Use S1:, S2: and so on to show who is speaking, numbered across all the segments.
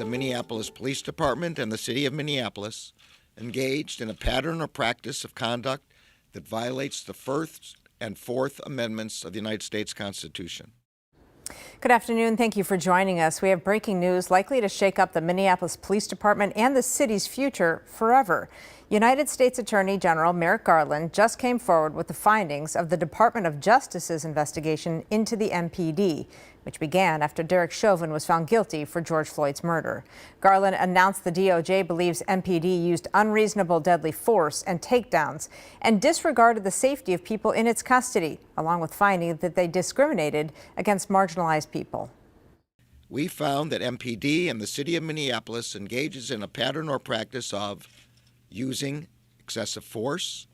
S1: the Minneapolis Police Department and the City of Minneapolis engaged in a pattern or practice of conduct that violates the First and Fourth Amendments of the United States Constitution.
S2: Good afternoon. Thank you for joining us. We have breaking news likely to shake up the Minneapolis Police Department and the city's future forever. United States Attorney General Merrick Garland just came forward with the findings of the Department of Justice's investigation into the MPD, which began after Derek Chauvin was found guilty for George Floyd's murder. Garland announced the DOJ believes MPD used unreasonable deadly force and takedowns and disregarded the safety of people in its custody, along with finding that they discriminated against marginalized people.
S1: We found that MPD and the City of Minneapolis engages in a pattern or practice of using excessive force,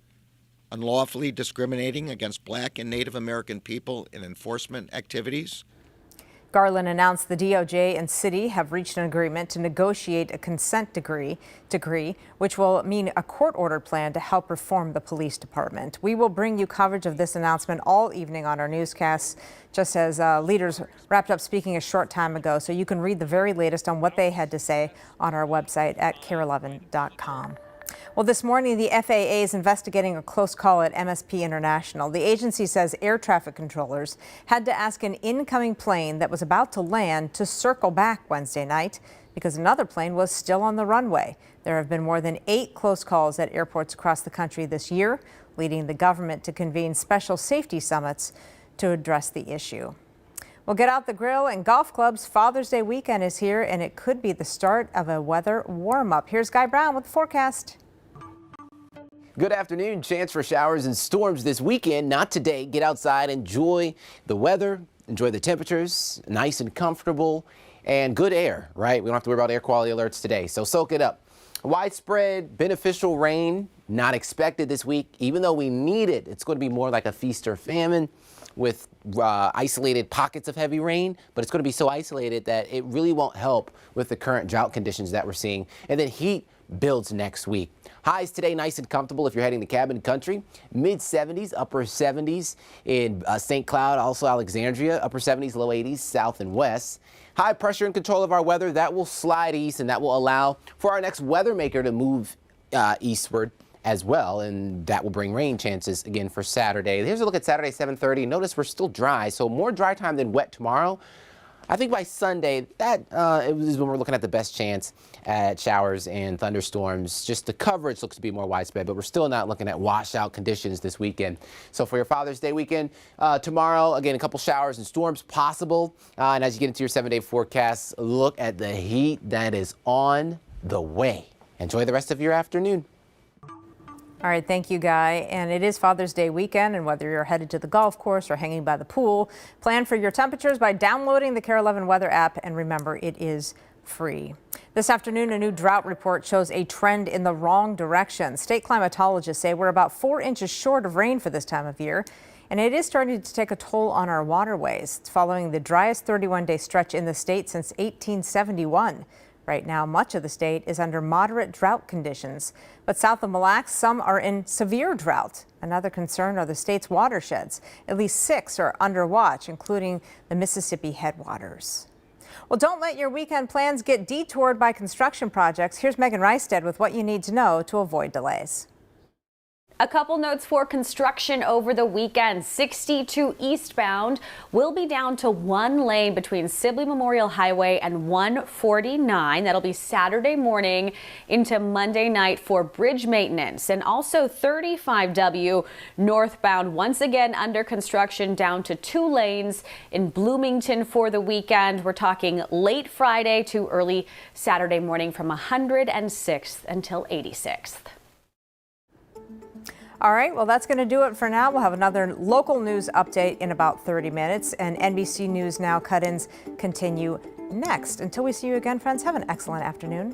S1: unlawfully discriminating against Black and Native American people in enforcement activities.
S2: Garland announced the DOJ and city have reached an agreement to negotiate a consent decree, which will mean a court-ordered plan to help reform the police department. We will bring you coverage of this announcement all evening on our newscasts, just as leaders wrapped up speaking a short time ago. So you can read the very latest on what they had to say on our website at KARE11.com. Well, this morning, the FAA is investigating a close call at MSP International. The agency says air traffic controllers had to ask an incoming plane that was about to land to circle back Wednesday night because another plane was still on the runway. There have been more than 8 close calls at airports across the country this year, leading the government to convene special safety summits to address the issue. Well, get out the grill and golf clubs. Father's Day weekend is here, and it could be the start of a weather warm-up. Here's Guy Brown with the forecast.
S3: Good afternoon. Chance for showers and storms this weekend. Not today. Get outside, enjoy the weather, enjoy the temperatures, nice and comfortable, and good air, right? We don't have to worry about air quality alerts today, so soak it up. Widespread beneficial rain not expected this week, even though we need it. It's going to be more like a feast or famine with isolated pockets of heavy rain, but it's going to be so isolated that it really won't help with the current drought conditions that we're seeing. And then heat builds next week. Highs today nice and comfortable if you're heading to Cabin Country. Mid 70s, upper 70s in St. Cloud, also Alexandria. Upper 70s, low 80s, south and west. High pressure and control of our weather, that will slide east, and that will allow for our next weather maker to move eastward as well, and that will bring rain chances again for Saturday. Here's a look at Saturday, 7:30. Notice we're still dry, so more dry time than wet tomorrow. I think by Sunday, that is when we're looking at the best chance at showers and thunderstorms. Just the coverage looks to be more widespread, but we're still not looking at washout conditions this weekend. So for your Father's Day weekend, tomorrow, again, a couple showers and storms possible. And as you get into your 7-day forecast, look at the heat that is on the way. Enjoy the rest of your afternoon.
S2: All right, thank you, Guy. And it is Father's Day weekend, and whether you're headed to the golf course or hanging by the pool, plan for your temperatures by downloading the KARE 11 weather app, and remember, it is free. This afternoon, a new drought report shows a trend in the wrong direction. State climatologists say we're about 4 inches short of rain for this time of year, and it is starting to take a toll on our waterways. It's following the driest 31-day stretch in the state since 1871. Right now, much of the state is under moderate drought conditions, but south of Mille Lacs, some are in severe drought. Another concern are the state's watersheds. At least 6 are under watch, including the Mississippi headwaters. Well, don't let your weekend plans get detoured by construction projects. Here's Megan Reisted with what you need to know to avoid delays.
S4: A couple notes for construction over the weekend. 62 eastbound will be down to 1 lane between Sibley Memorial Highway and 149. That'll be Saturday morning into Monday night for bridge maintenance. And also 35W northbound once again under construction, down to 2 lanes in Bloomington for the weekend. We're talking late Friday to early Saturday morning from 106th until 86th.
S2: All right, well, that's going to do it for now. We'll have another local news update in about 30 minutes, and NBC News Now cut-ins continue next. Until we see you again, friends, have an excellent afternoon.